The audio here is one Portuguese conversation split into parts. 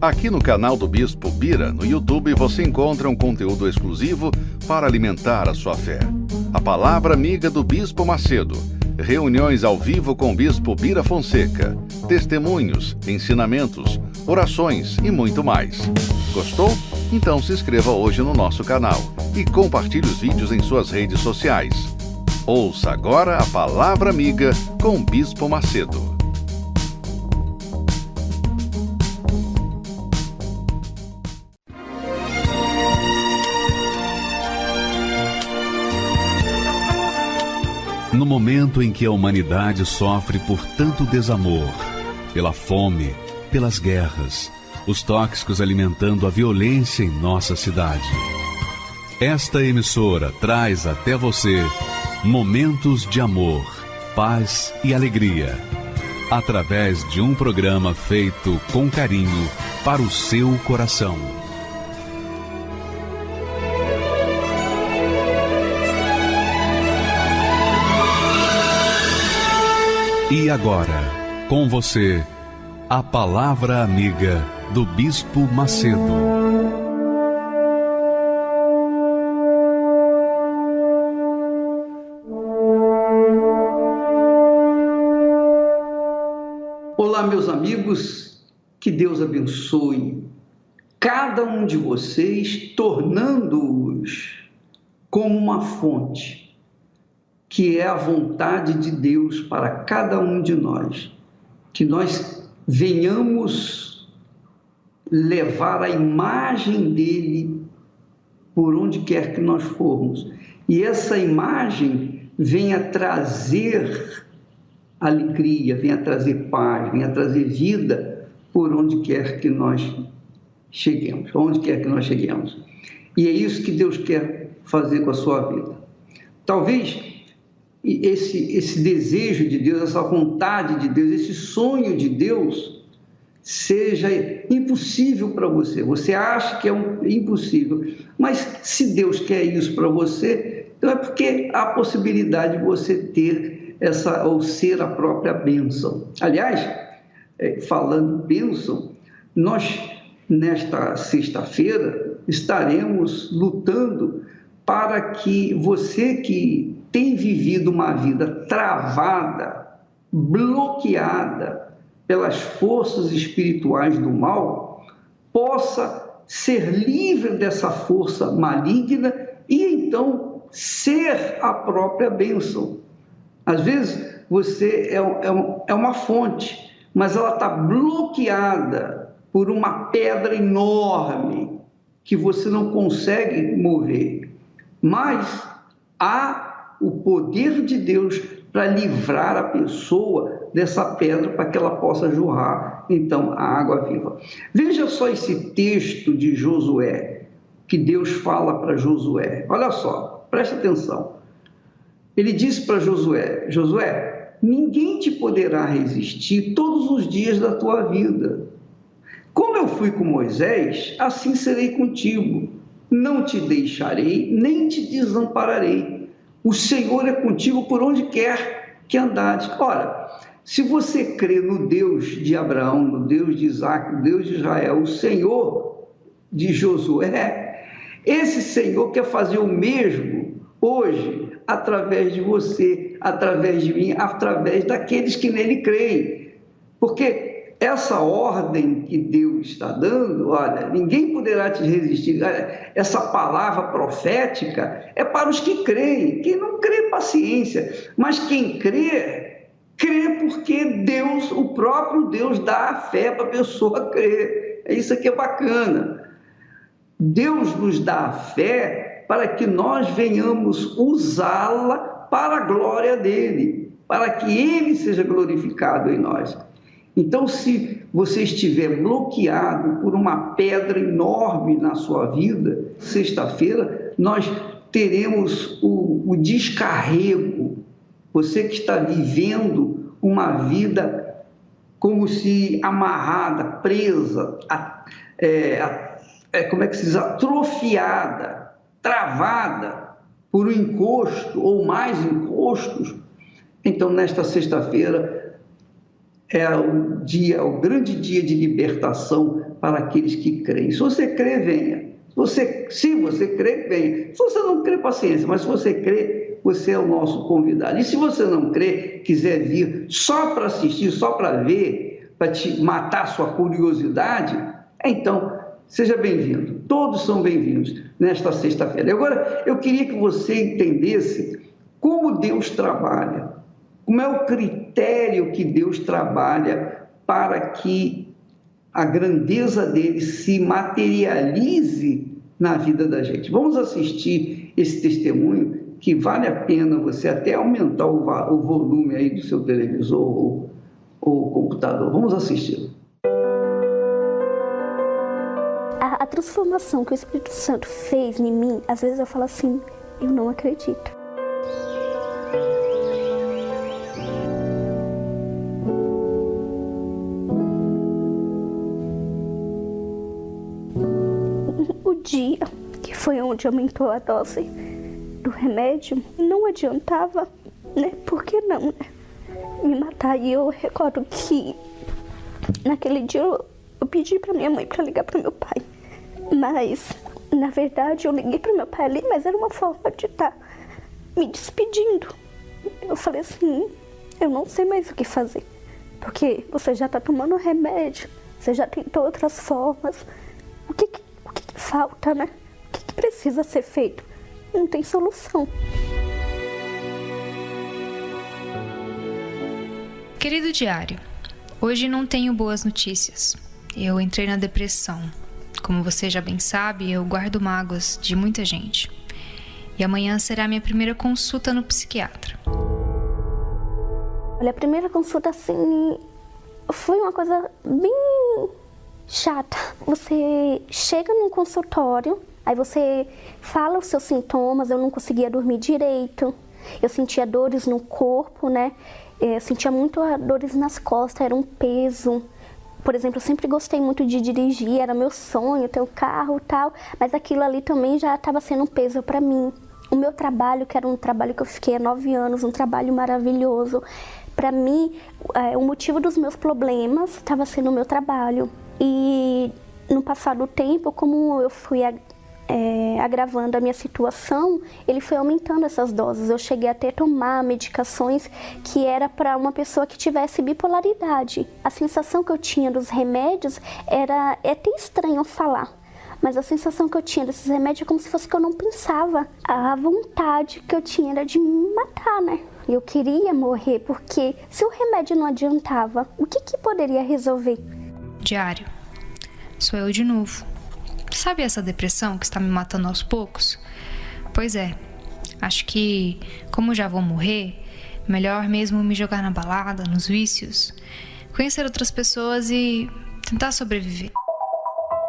Aqui no canal do Bispo Bira, no YouTube, você encontra um conteúdo exclusivo para alimentar a sua fé. A Palavra Amiga do Bispo Macedo. Reuniões ao vivo com o Bispo Bira Fonseca. Testemunhos, ensinamentos, orações e muito mais. Gostou? Então se inscreva hoje no nosso canal e compartilhe os vídeos em suas redes sociais. Ouça agora a Palavra Amiga com o Bispo Macedo. No momento em que a humanidade sofre por tanto desamor, pela fome, pelas guerras, os tóxicos alimentando a violência em nossa cidade, esta emissora traz até você momentos de amor, paz e alegria, através de um programa feito com carinho para o seu coração. E agora, com você, a Palavra Amiga do Bispo Macedo. Olá, meus amigos, que Deus abençoe cada um de vocês, tornando-os como uma fonte, que é a vontade de Deus para cada um de nós, que nós venhamos levar a imagem dele por onde quer que nós formos, e essa imagem venha trazer alegria, venha trazer paz, venha trazer vida por onde quer que nós cheguemos, onde quer que nós cheguemos. E é isso que Deus quer fazer com a sua vida. Talvez esse desejo de Deus, essa vontade de Deus, esse sonho de Deus seja impossível para você. Você acha que é impossível, mas se Deus quer isso para você, então é porque há a possibilidade de você ter essa, ou ser a própria bênção. Aliás, falando em bênção, nós nesta sexta-feira estaremos lutando para que você que tem vivido uma vida travada, bloqueada pelas forças espirituais do mal, possa ser livre dessa força maligna e então ser a própria bênção. Às vezes você é uma fonte, mas ela está bloqueada por uma pedra enorme que você não consegue mover. Mas há o poder de Deus para livrar a pessoa dessa pedra para que ela possa jorrar, então, a água viva. Veja só esse texto de Josué, que Deus fala para Josué. Olha só, preste atenção. Ele disse para Josué: Josué, ninguém te poderá resistir todos os dias da tua vida. Como eu fui com Moisés, assim serei contigo. Não te deixarei, nem te desampararei. O Senhor é contigo por onde quer que andares. Ora, se você crê no Deus de Abraão, no Deus de Isaac, no Deus de Israel, o Senhor de Josué, esse Senhor quer fazer o mesmo hoje, através de você, através de mim, através daqueles que nele creem. Porque essa ordem que Deus está dando, olha, ninguém poderá te resistir. Essa palavra profética é para os que creem. Quem não crê, paciência. Mas quem crê, crê porque Deus, o próprio Deus, dá a fé para a pessoa crer. Isso aqui é bacana. Deus nos dá a fé para que nós venhamos usá-la para a glória dele, para que ele seja glorificado em nós. Então, se você estiver bloqueado por uma pedra enorme na sua vida, sexta-feira, nós teremos o descarrego. Você que está vivendo uma vida como se amarrada, presa, como é que se diz? Atrofiada, travada por um encosto ou mais encostos. Então, nesta sexta-feira, é o dia, é o grande dia de libertação para aqueles que creem. Se você crê, venha. Se você crê, venha. Se você não crê, paciência, mas se você crê, você é o nosso convidado. E se você não crê, quiser vir só para assistir, só para ver, para te matar sua curiosidade, então seja bem-vindo. Todos são bem-vindos nesta sexta-feira. Agora, eu queria que você entendesse como Deus trabalha, como é o critério que Deus trabalha para que a grandeza dele se materialize na vida da gente. Vamos assistir esse testemunho, que vale a pena você até aumentar o volume aí do seu televisor ou computador. Vamos assistir. A transformação que o Espírito Santo fez em mim, às vezes eu falo assim, eu não acredito. O dia que foi onde aumentou a dose do remédio, não adiantava, né? Por que não, né? Me matar. E eu recordo que naquele dia eu pedi para minha mãe para ligar para meu pai. Mas, na verdade, eu liguei para meu pai ali, mas era uma forma de estar me despedindo. Eu falei assim, eu não sei mais o que fazer. Porque você já está tomando remédio, você já tentou outras formas. O que falta, né? O que precisa ser feito? Não tem solução. Querido diário, hoje não tenho boas notícias. Eu entrei na depressão. Como você já bem sabe, eu guardo mágoas de muita gente. E amanhã será a minha primeira consulta no psiquiatra. Olha, a primeira consulta, assim, foi uma coisa bem chata. Você chega num consultório, aí você fala os seus sintomas, eu não conseguia dormir direito, eu sentia dores no corpo, né? Eu sentia muito dores nas costas, era um peso. Por exemplo, eu sempre gostei muito de dirigir, era meu sonho ter um carro e tal, mas aquilo ali também já estava sendo um peso para mim. O meu trabalho, que era um trabalho que eu fiquei há 9 anos, um trabalho maravilhoso, para mim, o motivo dos meus problemas estava sendo o meu trabalho. E no passar do tempo, como eu fui agravando a minha situação, ele foi aumentando essas doses. Eu cheguei até a tomar medicações que era para uma pessoa que tivesse bipolaridade. A sensação que eu tinha dos remédios é até estranho falar, mas a sensação que eu tinha desses remédios é como se fosse que eu não pensava. A vontade que eu tinha era de me matar, né? Eu queria morrer, porque se o remédio não adiantava, o que poderia resolver? Diário, sou eu de novo. Sabe essa depressão que está me matando aos poucos? Pois é, acho que, como já vou morrer, melhor mesmo me jogar na balada, nos vícios, conhecer outras pessoas e tentar sobreviver.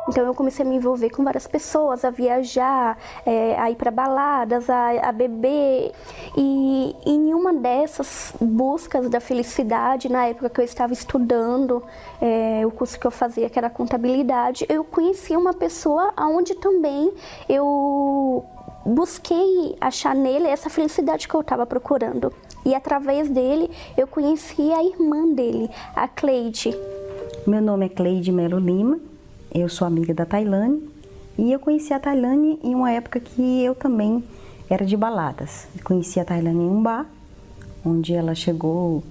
Então eu comecei a me envolver com várias pessoas, a viajar, a ir para baladas, a beber. E em uma dessas buscas da felicidade, na época que eu estava estudando, o curso que eu fazia, que era contabilidade, eu conheci uma pessoa onde também eu busquei achar nele essa felicidade que eu estava procurando. E através dele eu conheci a irmã dele, a Cleide. Meu nome é Cleide Melo Lima. Eu sou amiga da Tailane e eu conheci a Tailane em uma época que eu também era de baladas. Conheci a Tailane em um bar, onde ela chegou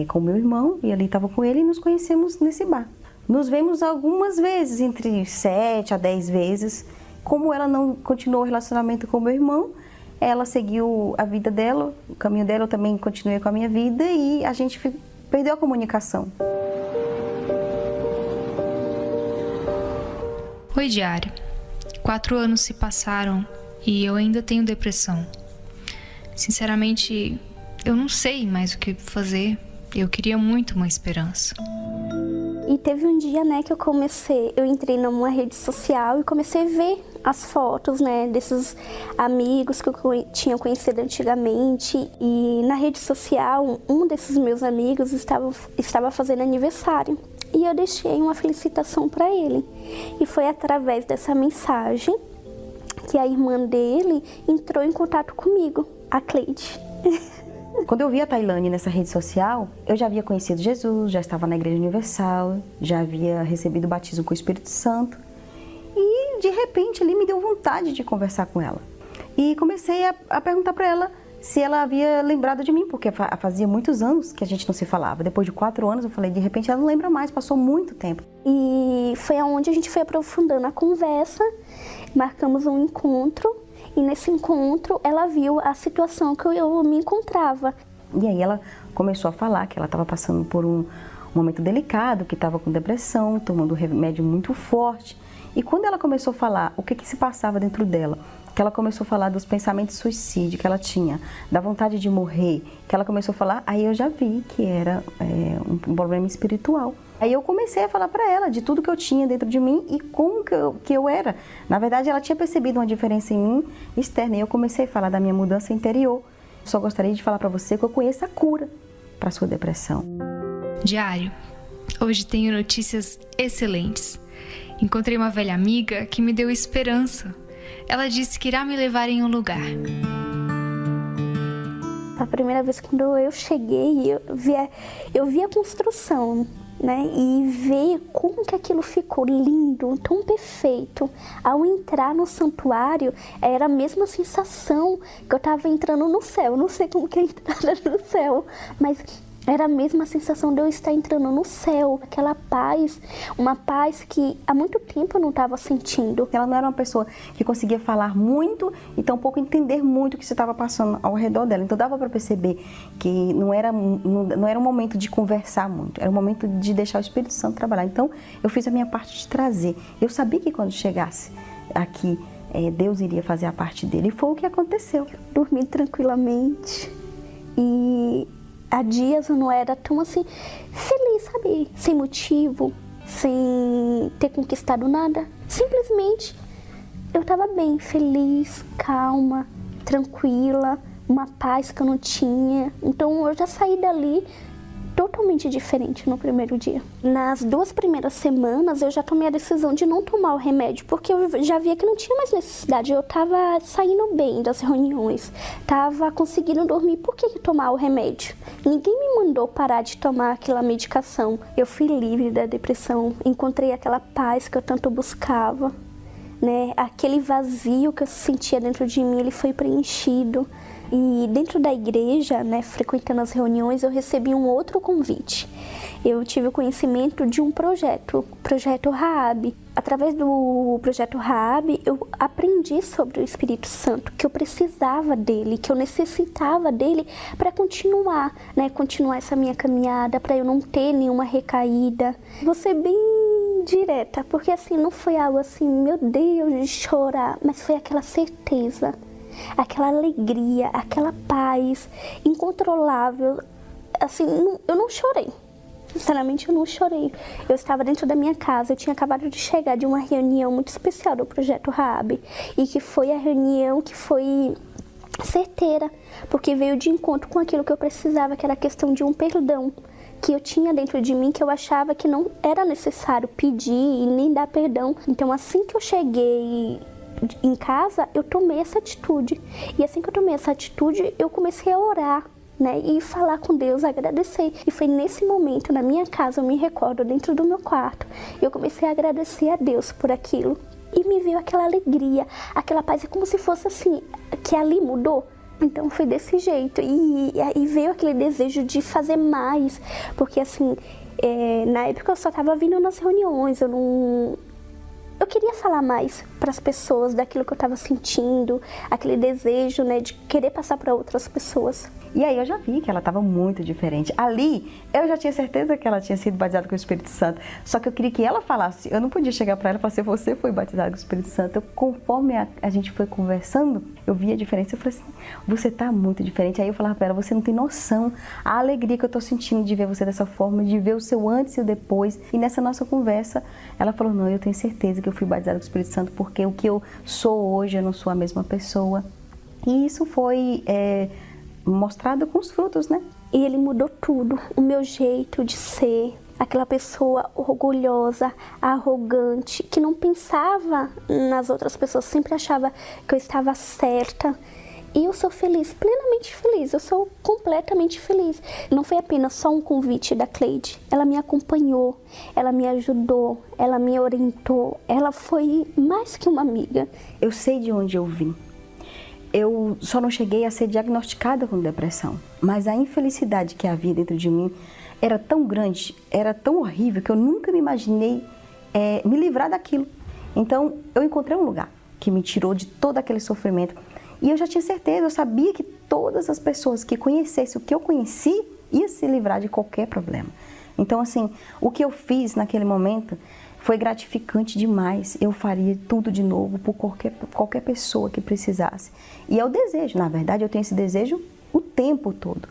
com meu irmão e ali estava com ele e nos conhecemos nesse bar. Nos vemos algumas vezes, entre 7 a 10 vezes. Como ela não continuou o relacionamento com meu irmão, ela seguiu a vida dela, o caminho dela, eu também continuei com a minha vida e a gente perdeu a comunicação. Oi, diário. 4 anos se passaram e eu ainda tenho depressão. Sinceramente, eu não sei mais o que fazer. Eu queria muito uma esperança. E teve um dia, né, que eu entrei numa rede social e comecei a ver as fotos, né, desses amigos que eu tinha conhecido antigamente. E na rede social, um desses meus amigos estava fazendo aniversário. E eu deixei uma felicitação para ele. E foi através dessa mensagem que a irmã dele entrou em contato comigo, a Cleide. Quando eu vi a Tailane nessa rede social, eu já havia conhecido Jesus, já estava na Igreja Universal, já havia recebido o batismo com o Espírito Santo. E, de repente, ali me deu vontade de conversar com ela. E comecei a perguntar para ela se ela havia lembrado de mim, porque fazia muitos anos que a gente não se falava. Depois de 4 anos, eu falei, de repente ela não lembra mais, passou muito tempo. E foi aonde a gente foi aprofundando a conversa, marcamos um encontro, e nesse encontro ela viu a situação que eu me encontrava. E aí ela começou a falar que ela estava passando por um momento delicado, que estava com depressão, tomando remédio muito forte. E quando ela começou a falar o que se passava dentro dela, que ela começou a falar dos pensamentos de suicídio que ela tinha, da vontade de morrer, que ela começou a falar, aí eu já vi que era um problema espiritual. Aí eu comecei a falar para ela de tudo que eu tinha dentro de mim e como que eu era. Na verdade, ela tinha percebido uma diferença em mim externa e eu comecei a falar da minha mudança interior. Só gostaria de falar para você que eu conheço a cura para sua depressão. Diário. Hoje tenho notícias excelentes. Encontrei uma velha amiga que me deu esperança. Ela disse que irá me levar em um lugar. A primeira vez quando eu cheguei, eu vi a construção, né? E ver como que aquilo ficou lindo, tão perfeito. Ao entrar no santuário, era a mesma sensação que eu estava entrando no céu. Eu não sei como que é a entrada no céu, mas era a mesma sensação de eu estar entrando no céu, aquela paz, uma paz que há muito tempo eu não estava sentindo. Ela não era uma pessoa que conseguia falar muito e tampouco entender muito o que se estava passando ao redor dela. Então dava para perceber que não era um momento de conversar muito, era um momento de deixar o Espírito Santo trabalhar. Então eu fiz a minha parte de trazer. Eu sabia que quando chegasse aqui, Deus iria fazer a parte dele. E foi o que aconteceu. Dormi tranquilamente e há dias eu não era tão assim feliz, sabe? Sem motivo, sem ter conquistado nada. Simplesmente eu estava bem, feliz, calma, tranquila, uma paz que eu não tinha. Então eu já saí dali totalmente diferente no primeiro dia. Nas 2 primeiras semanas eu já tomei a decisão de não tomar o remédio, porque eu já via que não tinha mais necessidade. Eu estava saindo bem das reuniões, estava conseguindo dormir. Por que tomar o remédio? Ninguém me mandou parar de tomar aquela medicação. Eu fui livre da depressão, encontrei aquela paz que eu tanto buscava, né? Aquele vazio que eu sentia dentro de mim, ele foi preenchido. E dentro da igreja, né, frequentando as reuniões, eu recebi um outro convite. Eu tive o conhecimento de um projeto, o Projeto Raab. Através do Projeto Raab, eu aprendi sobre o Espírito Santo, que eu precisava dele, que eu necessitava dele para continuar, né, continuar essa minha caminhada, para eu não ter nenhuma recaída. Vou ser bem direta, porque assim, não foi algo assim, meu Deus, de chorar, mas foi aquela certeza, aquela alegria, aquela paz incontrolável. Assim, eu não chorei. Sinceramente, eu não chorei. Eu estava dentro da minha casa, eu tinha acabado de chegar de uma reunião muito especial do Projeto Raab, e que foi a reunião que foi certeira, porque veio de encontro com aquilo que eu precisava, que era a questão de um perdão que eu tinha dentro de mim, que eu achava que não era necessário pedir e nem dar perdão. Então, assim que eu cheguei em casa, eu tomei essa atitude. E assim que eu tomei essa atitude, eu comecei a orar, né, e falar com Deus, agradecer. E foi nesse momento, na minha casa, eu me recordo, dentro do meu quarto, eu comecei a agradecer a Deus por aquilo. E me veio aquela alegria, aquela paz, é como se fosse assim, que ali mudou. Então foi desse jeito. E aí veio aquele desejo de fazer mais, porque assim, na época eu só estava vindo nas reuniões, eu queria falar mais para as pessoas daquilo que eu estava sentindo, aquele desejo, né, de querer passar para outras pessoas. E aí eu já vi que ela estava muito diferente. Ali, eu já tinha certeza que ela tinha sido batizada com o Espírito Santo. Só que eu queria que ela falasse. Eu não podia chegar para ela e falar assim, você foi batizada com o Espírito Santo. Conforme a gente foi conversando, eu vi a diferença. Eu falei assim, você está muito diferente. Aí eu falava para ela, você não tem noção a alegria que eu estou sentindo de ver você dessa forma, de ver o seu antes e o depois. E nessa nossa conversa, ela falou, não, eu tenho certeza que eu fui batizada com o Espírito Santo, porque o que eu sou hoje, eu não sou a mesma pessoa. E isso foi mostrado com os frutos, né? E ele mudou tudo, o meu jeito de ser, aquela pessoa orgulhosa, arrogante, que não pensava nas outras pessoas, sempre achava que eu estava certa, E eu sou feliz, plenamente feliz, eu sou completamente feliz. Não foi apenas só um convite da Cleide, ela me acompanhou, ela me ajudou, ela me orientou, ela foi mais que uma amiga. Eu sei de onde eu vim. Eu só não cheguei a ser diagnosticada com depressão, mas a infelicidade que havia dentro de mim era tão grande, era tão horrível, que eu nunca me imaginei me livrar daquilo. Então, eu encontrei um lugar que me tirou de todo aquele sofrimento. E eu já tinha certeza, eu sabia que todas as pessoas que conhecessem o que eu conheci, ia se livrar de qualquer problema. Então, assim, o que eu fiz naquele momento foi gratificante demais. Eu faria tudo de novo por qualquer pessoa que precisasse. E é o desejo, na verdade, eu tenho esse desejo o tempo todo.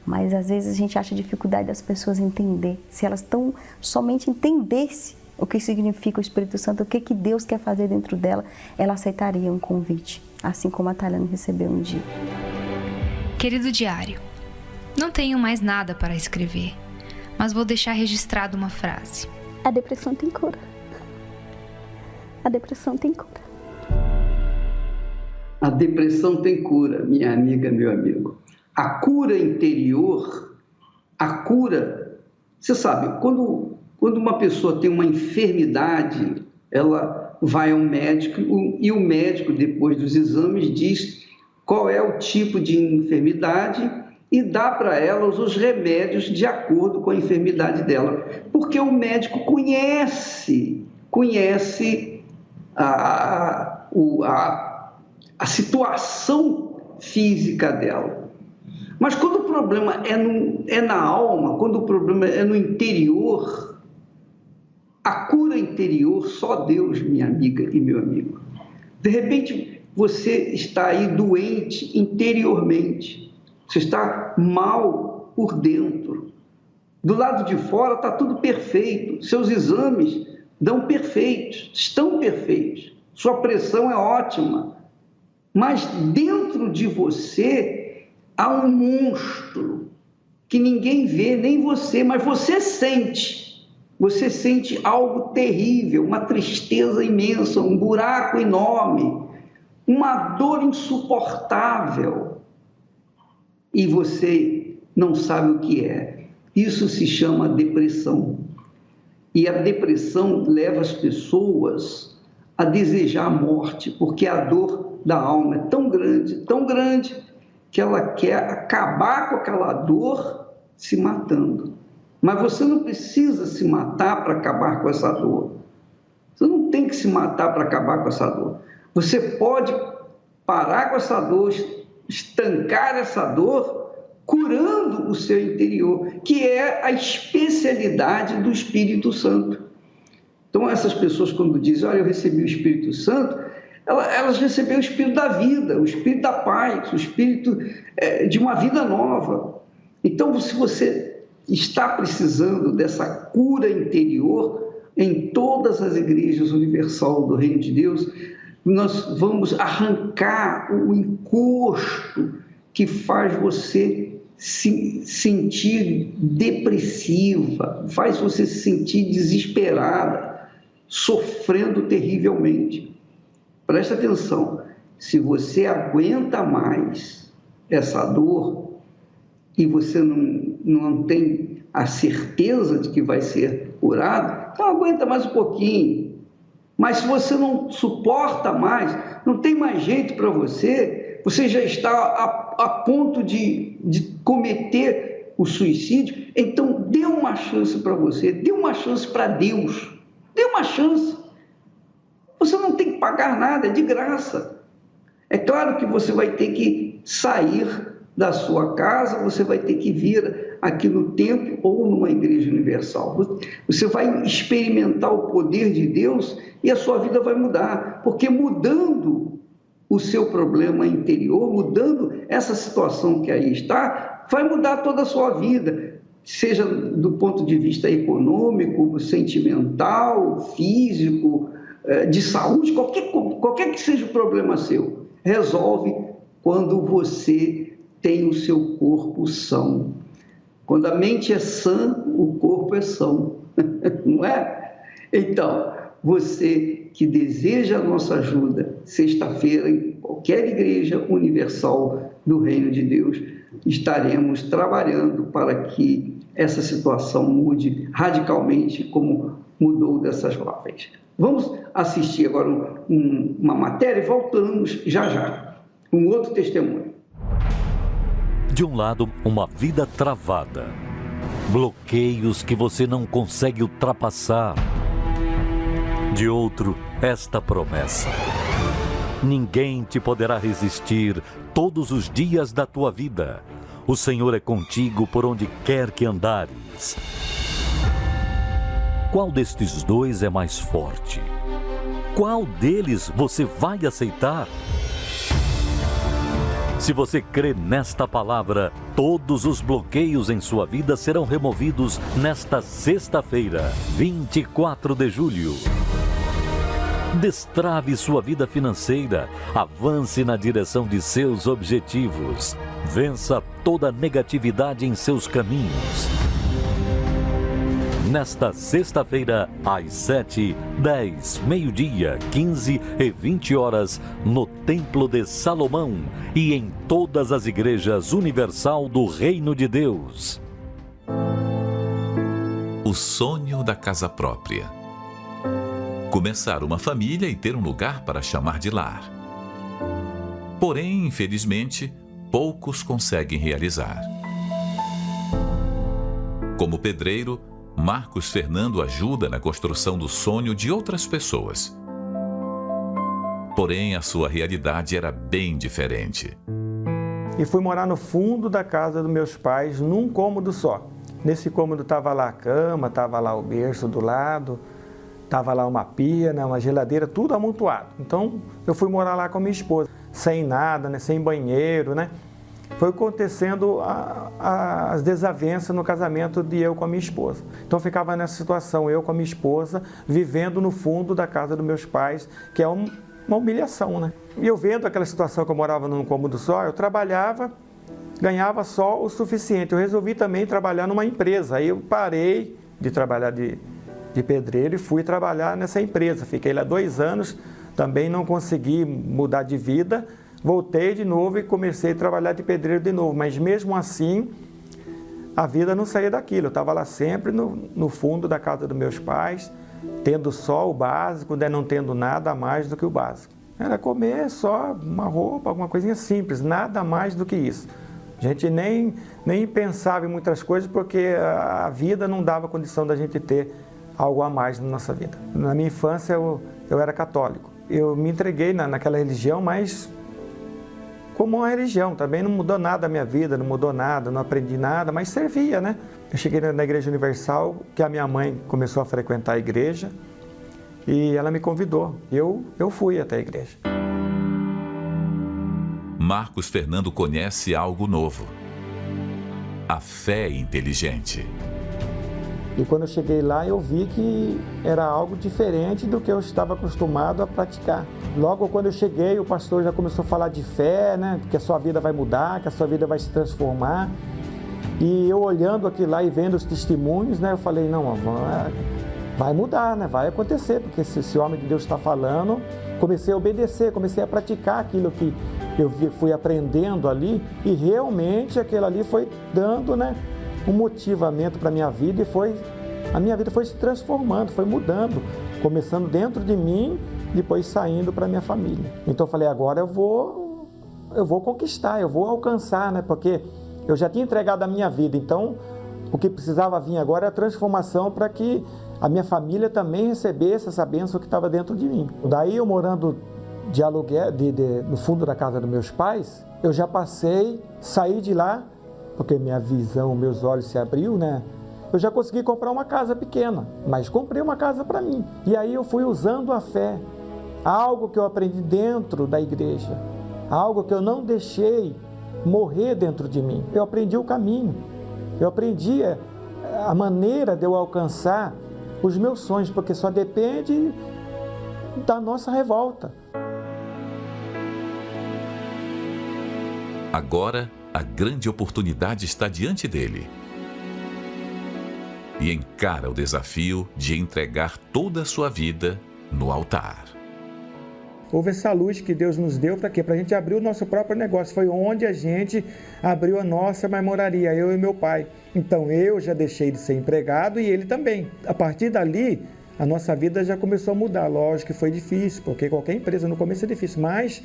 Mas às vezes a gente acha dificuldade das pessoas entender. Se elas tão somente entendessem o que significa o Espírito Santo, o que Deus quer fazer dentro dela, ela aceitaria um convite, assim como a Tailane recebeu um dia. Querido diário, não tenho mais nada para escrever, mas vou deixar registrado uma frase. A depressão tem cura. A depressão tem cura. A depressão tem cura, minha amiga, meu amigo. A cura interior, a cura... Você sabe, quando uma pessoa tem uma enfermidade, ela vai ao médico e o médico, depois dos exames, diz qual é o tipo de enfermidade e dá para ela os remédios de acordo com a enfermidade dela. Porque o médico conhece a situação física dela. Mas quando o problema é na alma, quando o problema é no interior, a cura interior, só Deus, minha amiga e meu amigo. De repente, você está aí doente interiormente. Você está mal por dentro. Do lado de fora está tudo perfeito. Seus exames dão perfeitos, estão perfeitos. Sua pressão é ótima. Mas dentro de você há um monstro que ninguém vê, nem você, mas você sente. Você sente algo terrível, uma tristeza imensa, um buraco enorme, uma dor insuportável. E você não sabe o que é. Isso se chama depressão. E a depressão leva as pessoas a desejar a morte, porque a dor da alma é tão grande, que ela quer acabar com aquela dor se matando. Mas você não precisa se matar para acabar com essa dor. Você não tem que se matar para acabar com essa dor. Você pode parar com essa dor, estancar essa dor, curando o seu interior, que é a especialidade do Espírito Santo. Então, essas pessoas, quando dizem, olha, eu recebi o Espírito Santo, elas receberam o Espírito da vida, o Espírito da paz, o Espírito de uma vida nova. Então, se você está precisando dessa cura interior, em todas as igrejas universal do Reino de Deus, nós vamos arrancar o encosto que faz você se sentir depressiva, faz você se sentir desesperada, sofrendo terrivelmente. Presta atenção, se você aguenta mais essa dor e você não tem a certeza de que vai ser curado, então aguenta mais um pouquinho. Mas se você não suporta mais, não tem mais jeito para você, você já está a ponto de cometer o suicídio, então dê uma chance para você, dê uma chance para Deus, dê uma chance. Você não tem que pagar nada, é de graça. É claro que você vai ter que sair da sua casa, você vai ter que vir aqui no templo ou numa igreja universal. Você vai experimentar o poder de Deus e a sua vida vai mudar, porque mudando o seu problema interior, mudando essa situação que aí está, vai mudar toda a sua vida, seja do ponto de vista econômico, sentimental, físico, de saúde, qualquer que seja o problema seu, resolve quando você tem o seu corpo são. Quando a mente é sã, o corpo é são, não é? Então, você que deseja a nossa ajuda, sexta-feira, em qualquer igreja universal do Reino de Deus, estaremos trabalhando para que essa situação mude radicalmente como mudou dessas jovens. Vamos assistir agora uma matéria e voltamos já. Um outro testemunho. De um lado, uma vida travada. Bloqueios que você não consegue ultrapassar. De outro, esta promessa: ninguém te poderá resistir todos os dias da tua vida. O Senhor é contigo por onde quer que andares. Qual destes dois é mais forte? Qual deles você vai aceitar? Se você crê nesta palavra, todos os bloqueios em sua vida serão removidos nesta sexta-feira, 24 de julho. Destrave sua vida financeira, avance na direção de seus objetivos, vença toda negatividade em seus caminhos. Nesta sexta-feira, às 7, 10, meio-dia, 15 e 20 horas, no Templo de Salomão e em todas as igrejas universal do Reino de Deus. O sonho da casa própria. Começar uma família e ter um lugar para chamar de lar. Porém, infelizmente, poucos conseguem realizar. Como pedreiro, Marcos Fernando ajuda na construção do sonho de outras pessoas. Porém, a sua realidade era bem diferente. E fui morar no fundo da casa dos meus pais, num cômodo só. Nesse cômodo estava lá a cama, estava lá o berço do lado, estava lá uma pia, né, uma geladeira, tudo amontoado. Então, eu fui morar lá com a minha esposa, sem nada, né, sem banheiro, né? Foi acontecendo as desavenças no casamento de eu com a minha esposa. Então, eu ficava nessa situação, eu com a minha esposa, vivendo no fundo da casa dos meus pais, que é uma humilhação, né? E eu vendo aquela situação que eu morava num cômodo só, eu trabalhava, ganhava só o suficiente. Eu resolvi também trabalhar numa empresa. Aí eu parei de trabalhar de pedreiro e fui trabalhar nessa empresa. Fiquei lá 2 anos, também não consegui mudar de vida. Voltei de novo e comecei a trabalhar de pedreiro de novo. Mas mesmo assim, a vida não saía daquilo. Eu estava lá sempre no fundo da casa dos meus pais, tendo só o básico, né, não tendo nada mais do que o básico. Era comer só uma roupa, alguma coisinha simples, nada mais do que isso. A gente nem pensava em muitas coisas porque a vida não dava condição da gente ter algo a mais na nossa vida. Na minha infância eu era católico. Eu me entreguei naquela religião, mas como uma religião, também não mudou nada a minha vida, não mudou nada, não aprendi nada, mas servia, né? Eu cheguei na Igreja Universal, que a minha mãe começou a frequentar a igreja e ela me convidou. Eu fui até a igreja. Marcos Fernando conhece algo novo: a fé inteligente. E quando eu cheguei lá, eu vi que era algo diferente do que eu estava acostumado a praticar. Logo quando eu cheguei, o pastor já começou a falar de fé, né? Que a sua vida vai mudar, que a sua vida vai se transformar. E eu olhando aqui lá e vendo os testemunhos, né? Eu falei, não, vai mudar, né? Vai acontecer, porque se esse homem de Deus está falando, comecei a obedecer, comecei a praticar aquilo que eu fui aprendendo ali. E realmente aquilo ali foi dando, né, um motivamento para a minha vida e a minha vida foi se transformando, foi mudando, começando dentro de mim, depois saindo para a minha família. Então eu falei, agora eu vou conquistar, eu vou alcançar, né? Porque eu já tinha entregado a minha vida, então o que precisava vir agora é a transformação para que a minha família também recebesse essa bênção que estava dentro de mim. Daí eu morando de aluguel, no fundo da casa dos meus pais, eu já saí de lá, porque minha visão, meus olhos se abriu, né? Eu já consegui comprar uma casa pequena, mas comprei uma casa para mim. E aí eu fui usando a fé, algo que eu aprendi dentro da igreja, algo que eu não deixei morrer dentro de mim. Eu aprendi o caminho, eu aprendi a maneira de eu alcançar os meus sonhos, porque só depende da nossa revolta. Agora, a grande oportunidade está diante dele. E encara o desafio de entregar toda a sua vida no altar. Houve essa luz que Deus nos deu para quê? Para a gente abrir o nosso próprio negócio. Foi onde a gente abriu a nossa marmoraria, eu e meu pai. Então eu já deixei de ser empregado e ele também. A partir dali, a nossa vida já começou a mudar. Lógico que foi difícil, porque qualquer empresa no começo é difícil, mas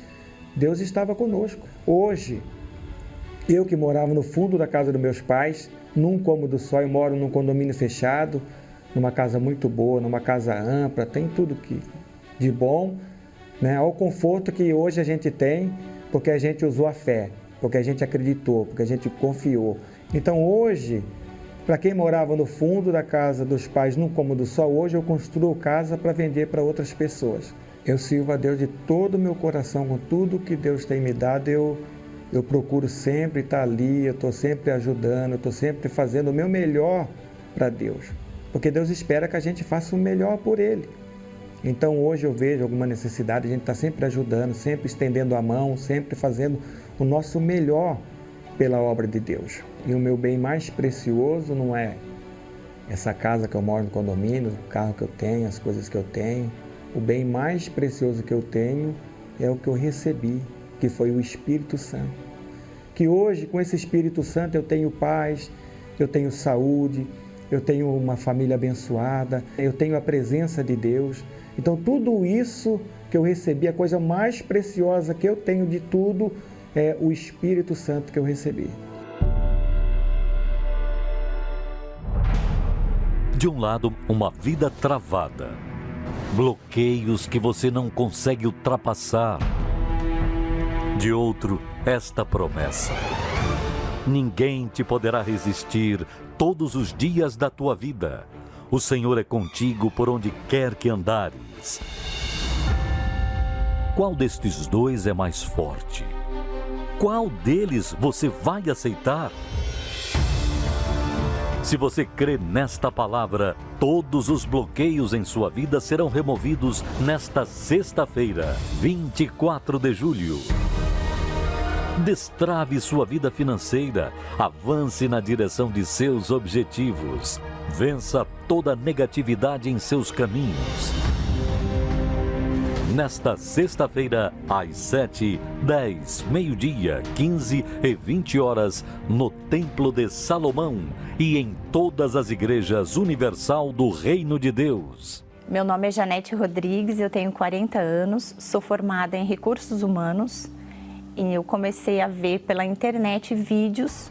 Deus estava conosco. Hoje, eu que morava no fundo da casa dos meus pais, num cômodo só, eu moro num condomínio fechado, numa casa muito boa, numa casa ampla, tem tudo de bom, né? Ao conforto que hoje a gente tem, porque a gente usou a fé, porque a gente acreditou, porque a gente confiou. Então hoje, para quem morava no fundo da casa dos pais, num cômodo só, hoje eu construo casa para vender para outras pessoas. Eu sirvo a Deus de todo o meu coração, com tudo que Deus tem me dado, eu procuro sempre estar ali, eu estou sempre ajudando, eu estou sempre fazendo o meu melhor para Deus. Porque Deus espera que a gente faça o melhor por Ele. Então hoje eu vejo alguma necessidade, a gente está sempre ajudando, sempre estendendo a mão, sempre fazendo o nosso melhor pela obra de Deus. E o meu bem mais precioso não é essa casa que eu moro no condomínio, o carro que eu tenho, as coisas que eu tenho. O bem mais precioso que eu tenho é o que eu recebi, que foi o Espírito Santo. Que hoje, com esse Espírito Santo, eu tenho paz, eu tenho saúde, eu tenho uma família abençoada, eu tenho a presença de Deus. Então, tudo isso que eu recebi, a coisa mais preciosa que eu tenho de tudo é o Espírito Santo que eu recebi. De um lado, uma vida travada, bloqueios que você não consegue ultrapassar. De outro, esta promessa: ninguém te poderá resistir todos os dias da tua vida. O Senhor é contigo por onde quer que andares. Qual destes dois é mais forte? Qual deles você vai aceitar? Se você crê nesta palavra, todos os bloqueios em sua vida serão removidos nesta sexta-feira, 24 de julho. Destrave sua vida financeira, avance na direção de seus objetivos, vença toda negatividade em seus caminhos. Nesta sexta-feira, às 7, 10, meio-dia, 15 e 20 horas, no Templo de Salomão e em todas as igrejas universal do Reino de Deus. Meu nome é Janete Rodrigues, eu tenho 40 anos, sou formada em Recursos Humanos e eu comecei a ver pela internet vídeos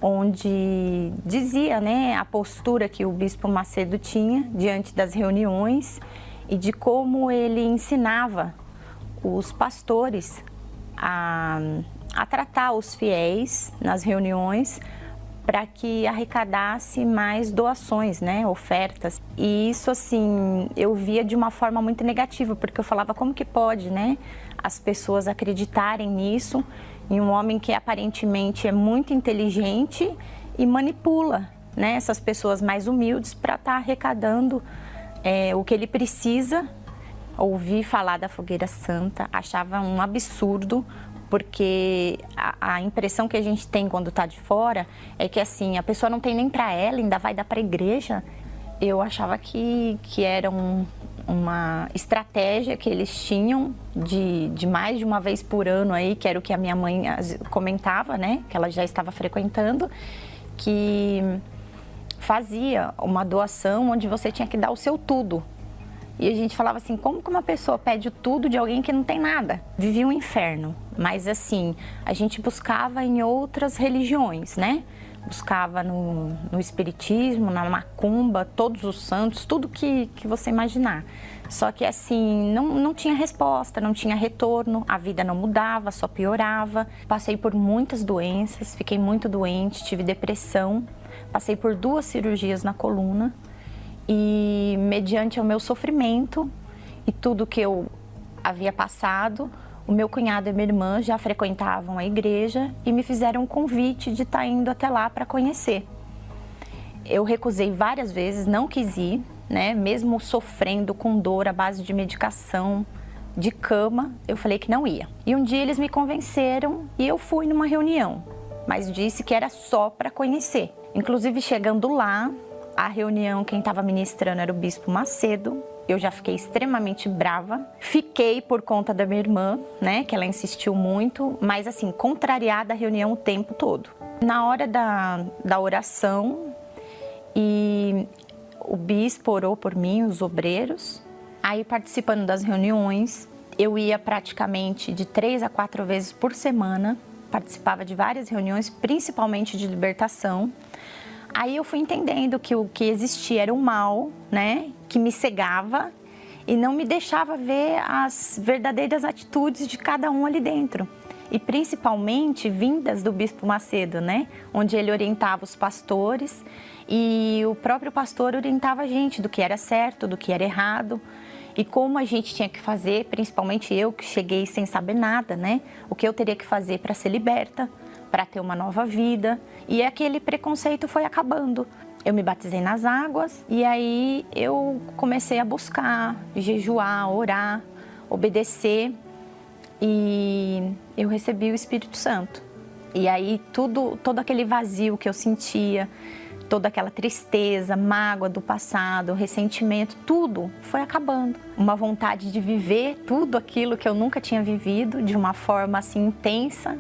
onde dizia, a postura que o Bispo Macedo tinha diante das reuniões e de como ele ensinava os pastores a tratar os fiéis nas reuniões para que arrecadasse mais doações, ofertas. E isso, assim, eu via de uma forma muito negativa, porque eu falava, como que pode, as pessoas acreditarem nisso, em um homem que aparentemente é muito inteligente e manipula, essas pessoas mais humildes para estar arrecadando o que ele precisa. Ouvi falar da Fogueira Santa, achava um absurdo, porque a impressão que a gente tem quando está de fora é que assim, a pessoa não tem nem para ela, ainda vai dar para a igreja. Eu achava que era uma estratégia que eles tinham de mais de uma vez por ano aí, que era o que a minha mãe comentava, que ela já estava frequentando, que fazia uma doação onde você tinha que dar o seu tudo. E a gente falava assim, como que uma pessoa pede o tudo de alguém que não tem nada? Vivia um inferno, mas assim, a gente buscava em outras religiões, Buscava no espiritismo, na macumba, todos os santos, tudo que você imaginar. Só que assim, não tinha resposta, não tinha retorno, a vida não mudava, só piorava. Passei por muitas doenças, fiquei muito doente, tive depressão, passei por 2 cirurgias na coluna. E mediante o meu sofrimento e tudo que eu havia passado, o meu cunhado e minha irmã já frequentavam a igreja e me fizeram um convite de estar indo até lá para conhecer. Eu recusei várias vezes, não quis ir, mesmo sofrendo com dor à base de medicação, de cama, eu falei que não ia. E um dia eles me convenceram e eu fui numa reunião, mas disse que era só para conhecer. Inclusive chegando lá, a reunião, quem estava ministrando era o Bispo Macedo. eu já fiquei extremamente brava. Fiquei por conta da minha irmã, né, que ela insistiu muito, mas assim, contrariada a reunião o tempo todo. Na hora da oração, e o bispo orou por mim, os obreiros. Aí, participando das reuniões, eu ia praticamente de 3 a 4 vezes por semana. Participava de várias reuniões, principalmente de libertação. Aí eu fui entendendo que o que existia era um mal, né, que me cegava e não me deixava ver as verdadeiras atitudes de cada um ali dentro. E principalmente vindas do Bispo Macedo, né, onde ele orientava os pastores e o próprio pastor orientava a gente do que era certo, do que era errado e como a gente tinha que fazer, principalmente eu que cheguei sem saber nada, né, o que eu teria que fazer para ser liberta, para ter uma nova vida, e aquele preconceito foi acabando. Eu me batizei nas águas e aí eu comecei a buscar, jejuar, orar, obedecer e eu recebi o Espírito Santo. E aí todo aquele vazio que eu sentia, toda aquela tristeza, mágoa do passado, ressentimento, tudo foi acabando. Uma vontade de viver tudo aquilo que eu nunca tinha vivido de uma forma assim intensa.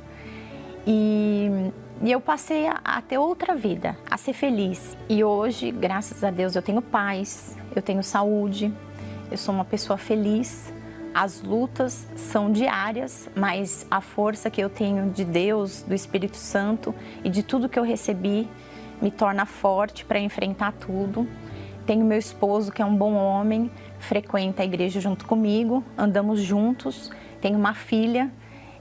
E eu passei a ter outra vida, a ser feliz. E hoje, graças a Deus, eu tenho paz, eu tenho saúde, eu sou uma pessoa feliz. As lutas são diárias, mas a força que eu tenho de Deus, do Espírito Santo e de tudo que eu recebi me torna forte para enfrentar tudo. Tenho meu esposo, que é um bom homem, frequenta a igreja junto comigo, andamos juntos, tenho uma filha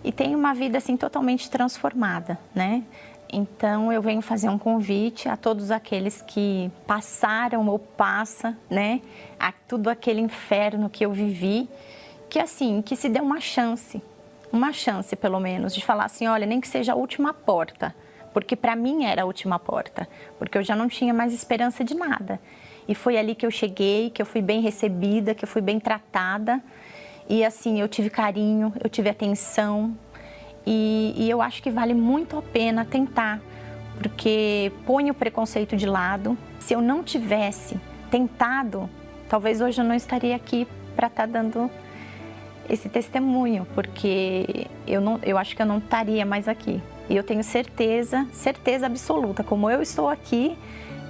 e tenho uma vida assim totalmente transformada, né? Então eu venho fazer um convite a todos aqueles que passaram ou passam, né, a tudo aquele inferno que eu vivi, que assim, que se dê uma chance pelo menos, de falar assim, olha, nem que seja a última porta, porque para mim era a última porta, porque eu já não tinha mais esperança de nada. E foi ali que eu cheguei, que eu fui bem recebida, que eu fui bem tratada. E assim, eu tive carinho, eu tive atenção e eu acho que vale muito a pena tentar, porque põe o preconceito de lado. Se eu não tivesse tentado, talvez hoje eu não estaria aqui para estar dando esse testemunho, porque eu acho que eu não estaria mais aqui. E eu tenho certeza absoluta, como eu estou aqui,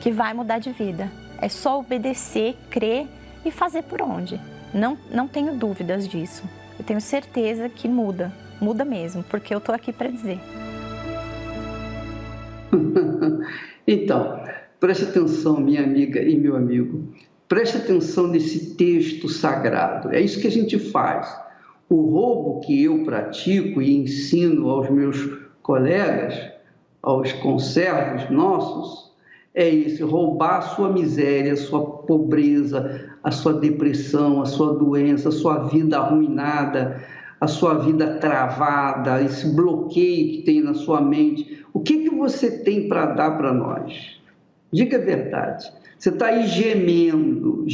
que vai mudar de vida. É só obedecer, crer e fazer por onde. Não tenho dúvidas disso. Eu tenho certeza que muda mesmo, porque eu estou aqui para dizer. Então, preste atenção, minha amiga e meu amigo. Preste atenção nesse texto sagrado. É isso que a gente faz. O roubo que eu pratico e ensino aos meus colegas, aos conservos nossos, é esse: roubar a sua miséria, a sua pobreza, a sua depressão, a sua doença, a sua vida arruinada, a sua vida travada, esse bloqueio que tem na sua mente. O que você tem para dar para nós? Diga a verdade. Você está aí gemendo,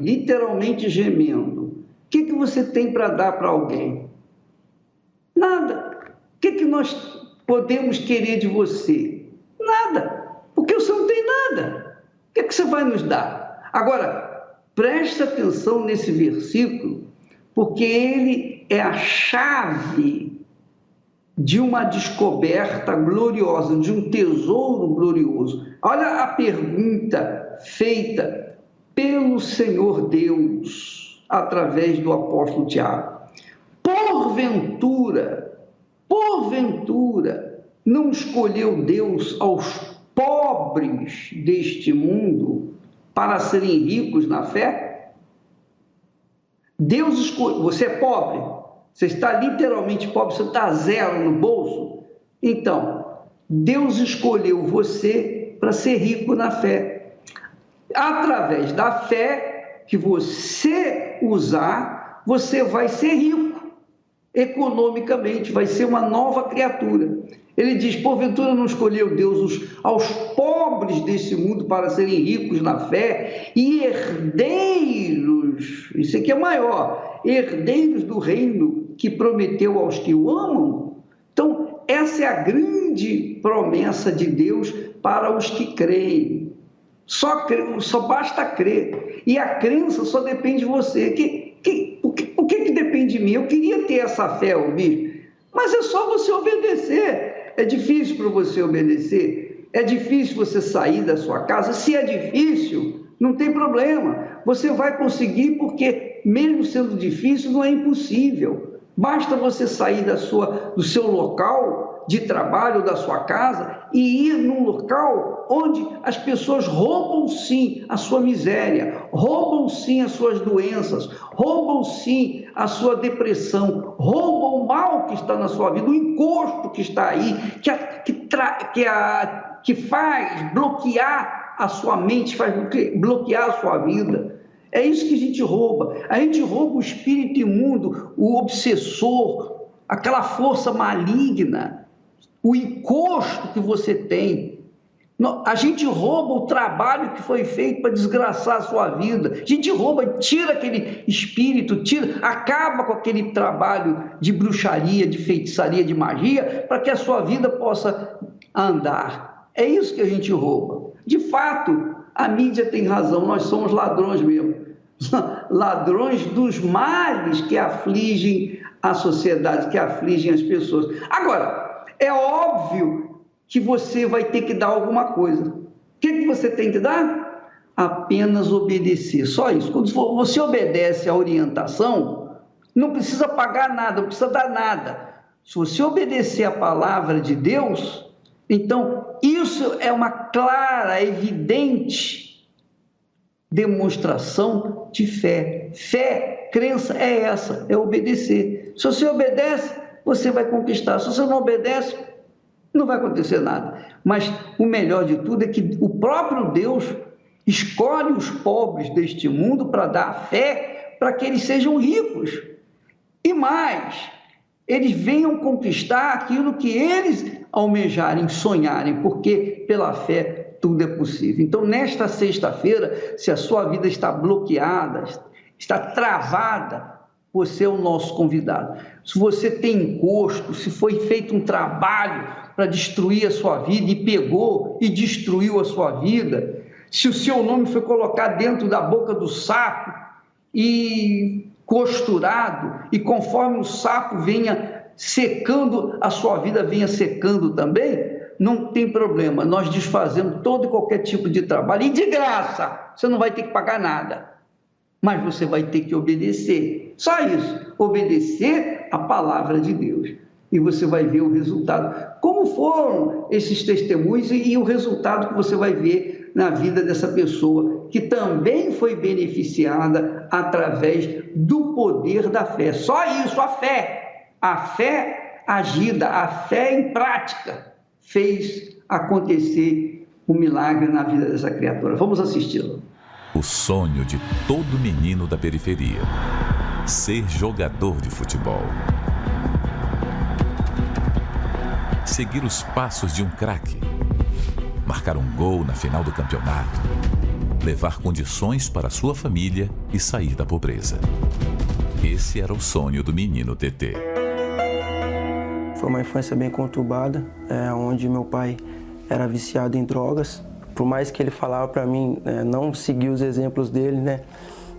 literalmente gemendo. O que você tem para dar para alguém? Nada. O que nós podemos querer de você? Nada. Porque você não tem nada. O que você vai nos dar? Agora, preste atenção nesse versículo, porque ele é a chave de uma descoberta gloriosa, de um tesouro glorioso. Olha a pergunta feita pelo Senhor Deus através do apóstolo Tiago. Porventura, não escolheu Deus aos pobres deste mundo para serem ricos na fé? Deus escolheu. Você é pobre? Você está literalmente pobre? Você está zero no bolso? Então, Deus escolheu você para ser rico na fé. Através da fé que você usar, você vai ser rico economicamente, vai ser uma nova criatura. Ele diz: porventura não escolheu Deus aos pobres desse mundo para serem ricos na fé e herdeiros, isso aqui é maior, herdeiros do reino que prometeu aos que o amam? Então, essa é a grande promessa de Deus para os que creem. Só basta crer. E a crença só depende de você. O que depende de mim? Eu queria ter essa fé, bispo, mas é só você obedecer. É difícil para você obedecer? É difícil você sair da sua casa? Se é difícil, não tem problema. Você vai conseguir, porque mesmo sendo difícil, não é impossível. Basta você sair do seu local de trabalho, da sua casa, e ir num local onde as pessoas roubam sim a sua miséria, roubam sim as suas doenças, roubam sim a sua depressão, roubam o mal que está na sua vida, o encosto que está aí, que faz bloquear a sua mente, faz bloquear a sua vida. É isso que a gente rouba. A gente rouba o espírito imundo, o obsessor, aquela força maligna, o encosto que você tem. A gente rouba o trabalho que foi feito para desgraçar a sua vida. A gente rouba, tira aquele espírito, acaba com aquele trabalho de bruxaria, de feitiçaria, de magia, para que a sua vida possa andar. É isso que a gente rouba. De fato, a mídia tem razão, nós somos ladrões mesmo. Ladrões dos males que afligem a sociedade, que afligem as pessoas. Agora, é óbvio que você vai ter que dar alguma coisa. O que você tem que dar? Apenas obedecer, só isso. Quando você obedece à orientação, não precisa pagar nada, não precisa dar nada. Se você obedecer à palavra de Deus, então isso é uma clara, evidente demonstração de fé. Fé, crença é essa, é obedecer. Se você obedece, você vai conquistar. Se você não obedece, não vai acontecer nada. Mas o melhor de tudo é que o próprio Deus escolhe os pobres deste mundo para dar fé, para que eles sejam ricos. E mais, eles venham conquistar aquilo que eles almejarem, sonharem, porque pela fé tudo é possível. Então, nesta sexta-feira, se a sua vida está bloqueada, está travada, você é o nosso convidado. Se você tem encosto, se foi feito um trabalho para destruir a sua vida e pegou e destruiu a sua vida, se o seu nome foi colocado dentro da boca do sapo e costurado, e conforme o sapo venha secando, a sua vida venha secando também, não tem problema, nós desfazemos todo e qualquer tipo de trabalho, e de graça, você não vai ter que pagar nada, mas você vai ter que obedecer, só isso, obedecer a palavra de Deus, e você vai ver o resultado, como foram esses testemunhos e o resultado que você vai ver na vida dessa pessoa, que também foi beneficiada através do poder da fé, só isso, a fé agida, a fé em prática, fez acontecer um milagre na vida dessa criatura. Vamos assisti-lo. O sonho de todo menino da periferia: ser jogador de futebol. Seguir os passos de um craque. Marcar um gol na final do campeonato. Levar condições para sua família e sair da pobreza. Esse era o sonho do menino TT. Foi uma infância bem conturbada, onde meu pai era viciado em drogas. Por mais que ele falava para mim não seguir os exemplos dele, né,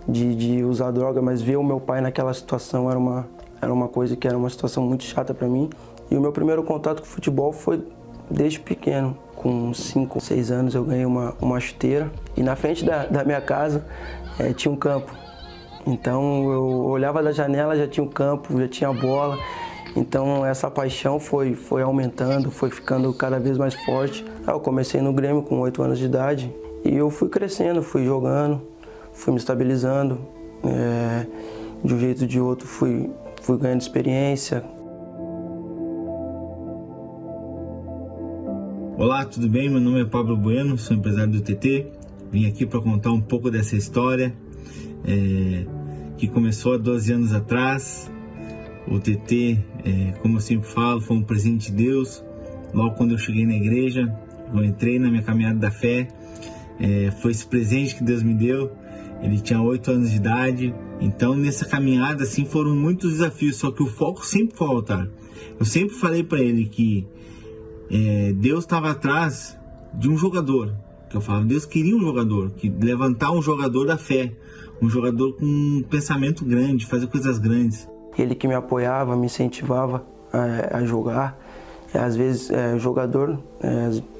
de usar droga, mas ver o meu pai naquela situação era uma coisa que era uma situação muito chata para mim. E o meu primeiro contato com o futebol foi desde pequeno. Com 5, 6 anos eu ganhei uma chuteira e na frente da minha casa tinha um campo. Então eu olhava da janela, já tinha um campo, já tinha bola. Então essa paixão foi aumentando, foi ficando cada vez mais forte. Eu comecei no Grêmio com 8 anos de idade e eu fui crescendo, fui jogando, fui me estabilizando. De um jeito ou de outro fui ganhando experiência. Olá, tudo bem? Meu nome é Pablo Bueno, sou empresário do TT. Vim aqui para contar um pouco dessa história que começou há 12 anos atrás. O TT, como eu sempre falo, foi um presente de Deus. Logo quando eu cheguei na igreja, eu entrei na minha caminhada da fé. Foi esse presente que Deus me deu. Ele tinha 8 anos de idade. Então nessa caminhada assim, foram muitos desafios, só que o foco sempre foi o altar. Eu sempre falei para ele que Deus estava atrás de um jogador. Que eu falava, Deus queria um jogador, que levantar um jogador da fé, um jogador com um pensamento grande, fazer coisas grandes. Ele que me apoiava, me incentivava a jogar. Às vezes o jogador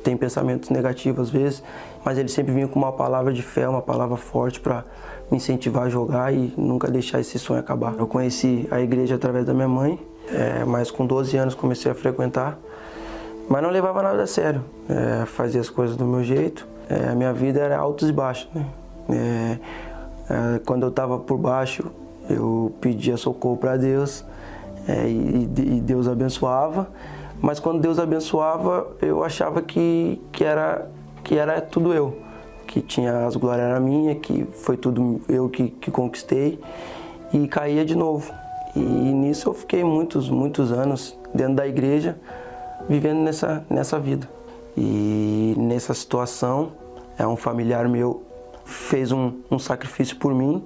tem pensamentos negativos às vezes, mas ele sempre vinha com uma palavra de fé, uma palavra forte para me incentivar a jogar e nunca deixar esse sonho acabar. Eu conheci a igreja através da minha mãe, mas com 12 anos comecei a frequentar, mas não levava nada a sério, fazia as coisas do meu jeito. A minha vida era altos e baixos, né? Quando eu estava por baixo, eu pedia socorro para Deus e Deus abençoava. Mas quando Deus abençoava, eu achava que era tudo eu, que tinha as glórias era minha, que foi tudo eu que conquistei e caía de novo. E nisso eu fiquei muitos anos dentro da igreja, vivendo nessa vida. E nessa situação, um familiar meu fez um sacrifício por mim.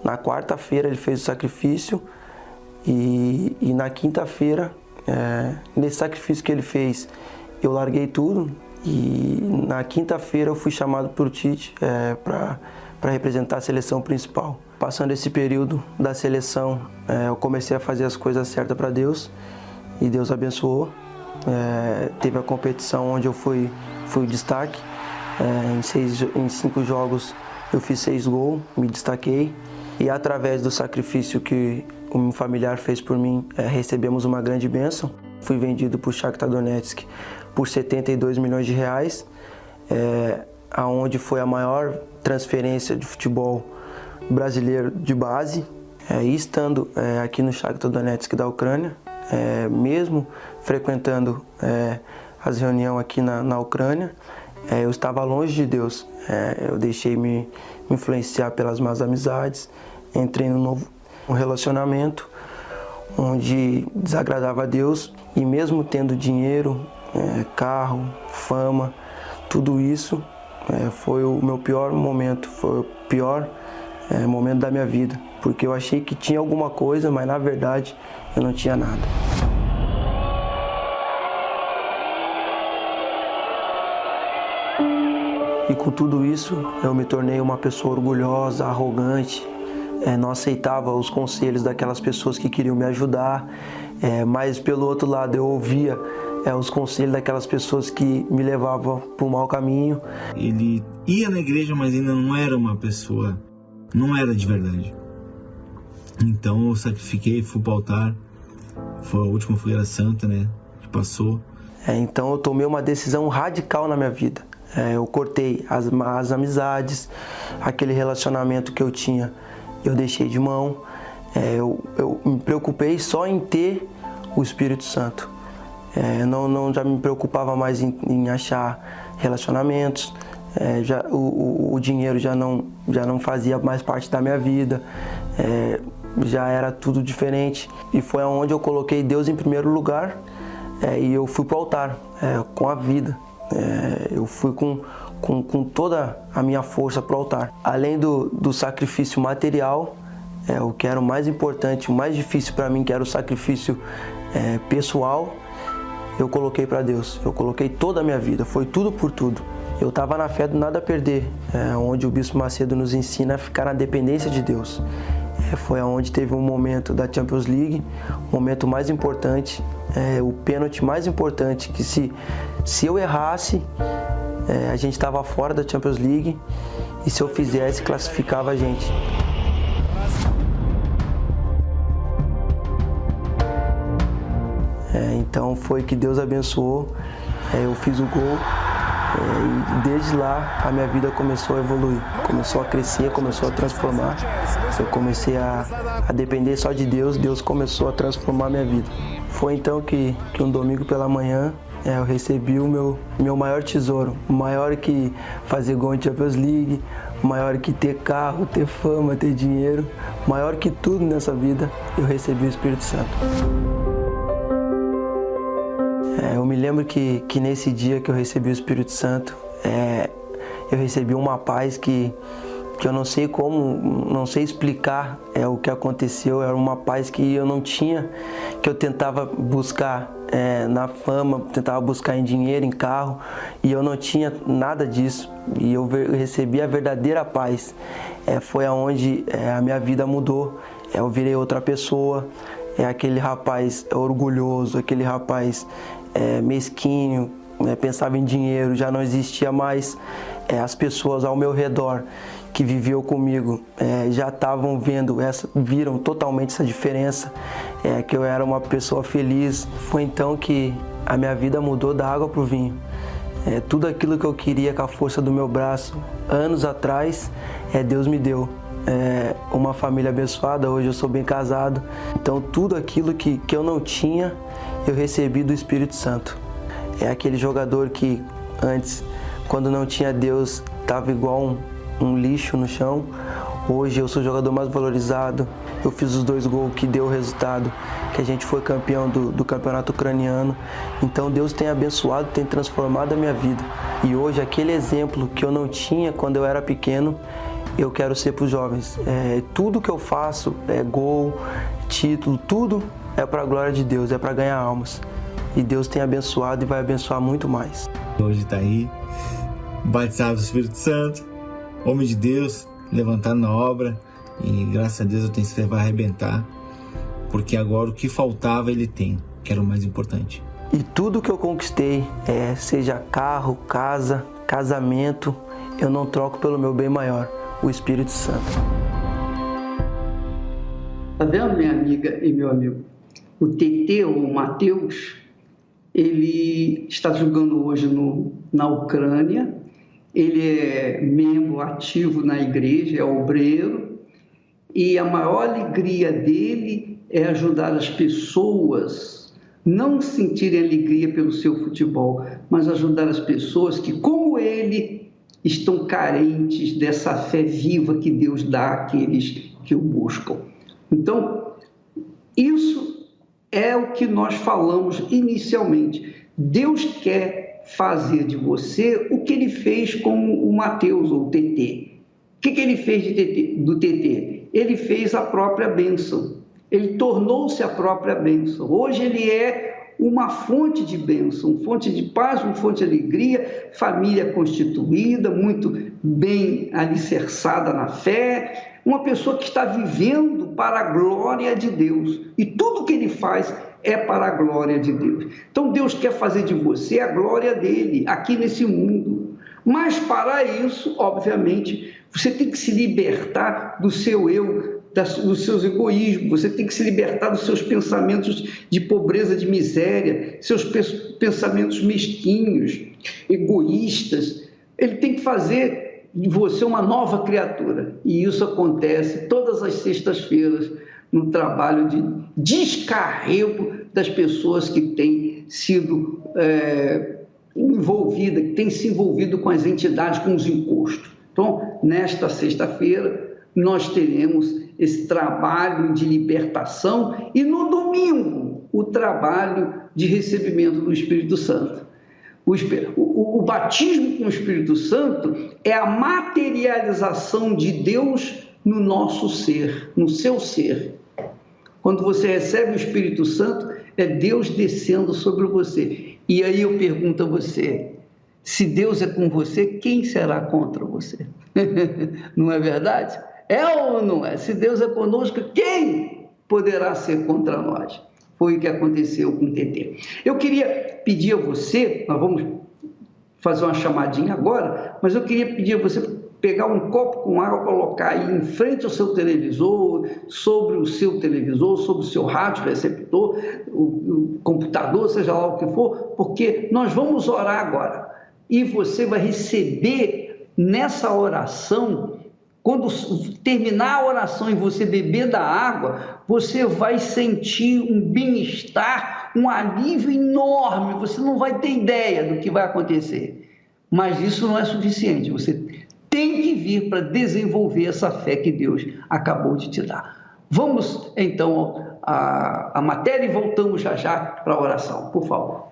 Na quarta-feira ele fez o sacrifício e na quinta-feira, nesse sacrifício que ele fez, eu larguei tudo e na quinta-feira eu fui chamado por Tite para representar a seleção principal. Passando esse período da seleção, eu comecei a fazer as coisas certas para Deus e Deus abençoou. Teve a competição onde eu fui destaque. Em 5 jogos eu fiz 6 gols, me destaquei e através do sacrifício que o meu familiar fez por mim, recebemos uma grande bênção. Fui vendido para o Shakhtar Donetsk por 72 milhões de reais, aonde foi a maior transferência de futebol brasileiro de base. E estando aqui no Shakhtar Donetsk da Ucrânia, mesmo frequentando as reuniões aqui na Ucrânia, eu estava longe de Deus. Eu deixei me influenciar pelas más amizades, entrei num novo relacionamento onde desagradava a Deus e mesmo tendo dinheiro, carro, fama, tudo isso foi o meu pior momento, foi o pior momento da minha vida, porque eu achei que tinha alguma coisa, mas na verdade eu não tinha nada. E com tudo isso, eu me tornei uma pessoa orgulhosa, arrogante, não aceitava os conselhos daquelas pessoas que queriam me ajudar, mas pelo outro lado eu ouvia os conselhos daquelas pessoas que me levavam para o mau caminho. Ele ia na igreja, mas ainda não era uma pessoa, não era de verdade. Então eu sacrifiquei, fui para o altar, foi a última fogueira santa, né, que passou. Então eu tomei uma decisão radical na minha vida. Eu cortei as amizades, aquele relacionamento que eu tinha, eu deixei de mão. Eu me preocupei só em ter o Espírito Santo. Não já me preocupava mais em achar relacionamentos. O dinheiro já não fazia mais parte da minha vida. Já era tudo diferente. E foi onde eu coloquei Deus em primeiro lugar. E eu fui para o altar, com a vida. Eu fui com toda a minha força para o altar. Além do sacrifício material, o que era o mais importante, o mais difícil para mim, que era o sacrifício pessoal, eu coloquei para Deus. Eu coloquei toda a minha vida, foi tudo por tudo. Eu estava na fé do nada a perder, onde o Bispo Macedo nos ensina a ficar na dependência de Deus. Foi onde teve um momento da Champions League, o momento mais importante, o pênalti mais importante, que se eu errasse, a gente estava fora da Champions League, e se eu fizesse, classificava a gente. Então foi que Deus abençoou, eu fiz o gol, e desde lá a minha vida começou a evoluir, começou a crescer, começou a transformar. Eu comecei a depender só de Deus, Deus começou a transformar a minha vida. Foi então que um domingo pela manhã eu recebi o meu maior tesouro, maior que fazer gol em Champions League, maior que ter carro, ter fama, ter dinheiro, maior que tudo nessa vida, eu recebi o Espírito Santo. Eu me lembro que nesse dia que eu recebi o Espírito Santo, eu recebi uma paz que eu não sei como, não sei explicar o que aconteceu. Era uma paz que eu não tinha, que eu tentava buscar na fama, tentava buscar em dinheiro, em carro, e eu não tinha nada disso. E eu recebi a verdadeira paz. Foi aonde a minha vida mudou. Eu virei outra pessoa. Aquele rapaz orgulhoso, aquele rapaz mesquinho, pensava em dinheiro, já não existia mais. As pessoas ao meu redor que viviam comigo já estavam viram totalmente essa diferença, que eu era uma pessoa feliz. Foi então que a minha vida mudou da água para o vinho. Tudo aquilo que eu queria com a força do meu braço, anos atrás, Deus me deu. Uma família abençoada, hoje eu sou bem casado. Então tudo aquilo que eu não tinha, eu recebi do Espírito Santo. Aquele jogador que antes, quando não tinha Deus, estava igual um lixo no chão. Hoje eu sou o jogador mais valorizado. Eu fiz os 2 gols que deu o resultado, que a gente foi campeão do campeonato ucraniano. Então Deus tem abençoado, tem transformado a minha vida. E hoje aquele exemplo que eu não tinha quando eu era pequeno, eu quero ser para os jovens. Tudo que eu faço, gol, título, tudo é para a glória de Deus, é para ganhar almas. E Deus tem abençoado e vai abençoar muito mais. Hoje está aí, batizado do Espírito Santo, homem de Deus, levantado na obra, e graças a Deus eu tenho certeza que vai arrebentar, porque agora o que faltava ele tem, que era o mais importante. E tudo que eu conquistei, seja carro, casa, casamento, eu não troco pelo meu bem maior, o Espírito Santo. Tá vendo, minha amiga e meu amigo? O TT, o Mateus, ele está jogando hoje na Ucrânia. Ele é membro ativo na igreja, é obreiro, e a maior alegria dele é ajudar as pessoas, não sentirem alegria pelo seu futebol, mas ajudar as pessoas que, como ele, estão carentes dessa fé viva que Deus dá àqueles que o buscam. Então, isso é o que nós falamos inicialmente. Deus quer fazer de você o que ele fez com o Mateus, ou o TT. O que ele fez do TT? Ele fez a própria bênção. Ele tornou-se a própria bênção. Hoje ele é uma fonte de bênção, fonte de paz, uma fonte de alegria, família constituída, muito bem alicerçada na fé, uma pessoa que está vivendo para a glória de Deus. E tudo que ele faz é para a glória de Deus. Então Deus quer fazer de você a glória dele aqui nesse mundo. Mas para isso, obviamente, você tem que se libertar do seu eu, dos seus egoísmos, você tem que se libertar dos seus pensamentos de pobreza, de miséria, seus pensamentos mesquinhos, egoístas. Ele tem que fazer de você uma nova criatura. E isso acontece todas as sextas-feiras no trabalho de descarrego das pessoas que têm sido envolvidas, que têm se envolvido com as entidades, com os encostos. Então, nesta sexta-feira, nós teremos esse trabalho de libertação e no domingo o trabalho de recebimento do Espírito Santo. O batismo com o Espírito Santo é a materialização de Deus no nosso ser, no seu ser. Quando você recebe o Espírito Santo, é Deus descendo sobre você. E aí eu pergunto a você, se Deus é com você, quem será contra você? Não é verdade? É ou não é? Se Deus é conosco, quem poderá ser contra nós? Foi o que aconteceu com o TT. Eu queria pedir a você, nós vamos fazer uma chamadinha agora, mas eu queria pedir a você pegar um copo com água, colocar aí em frente ao seu televisor, sobre o seu televisor, sobre o seu rádio receptor, o computador, seja lá o que for, porque nós vamos orar agora. E você vai receber nessa oração, quando terminar a oração e você beber da água, você vai sentir um bem-estar, um alívio enorme. Você não vai ter ideia do que vai acontecer. Mas isso não é suficiente. Você tem que vir para desenvolver essa fé que Deus acabou de te dar. Vamos, então, à matéria e voltamos já para a oração, por favor.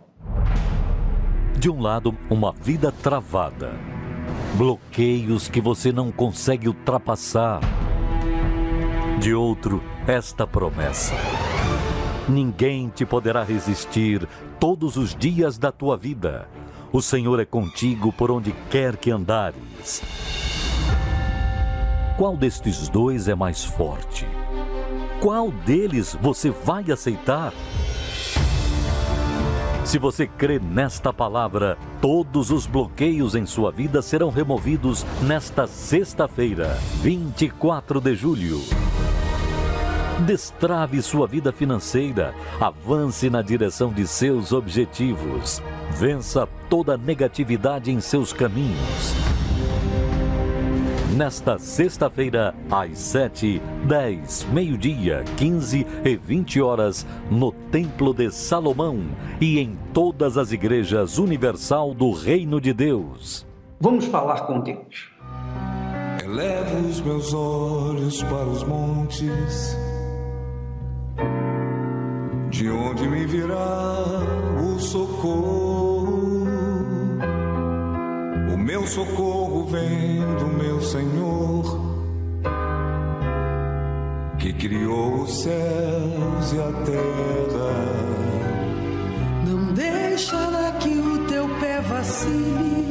De um lado, uma vida travada. Bloqueios que você não consegue ultrapassar. De outro, esta promessa: Ninguém te poderá resistir todos os dias da tua vida. O Senhor é contigo por onde quer que andares. Qual destes dois é mais forte? Qual deles você vai aceitar? Se você crê nesta palavra, todos os bloqueios em sua vida serão removidos nesta sexta-feira, 24 de julho. Destrave sua vida financeira, avance na direção de seus objetivos, vença toda negatividade em seus caminhos. Nesta sexta-feira, às 7, 10, meio-dia, 15 e 20 horas, no Templo de Salomão e em todas as igrejas universal do Reino de Deus. Vamos falar com Deus. Elevo os meus olhos para os montes, de onde me virá o socorro. O meu socorro vem do meu Senhor, que criou os céus e a terra. Não deixará que o teu pé vacile.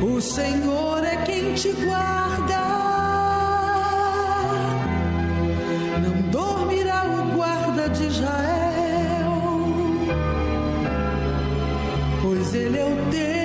O Senhor é quem te guarda. Não dormirá o guarda de Israel, pois ele é o teu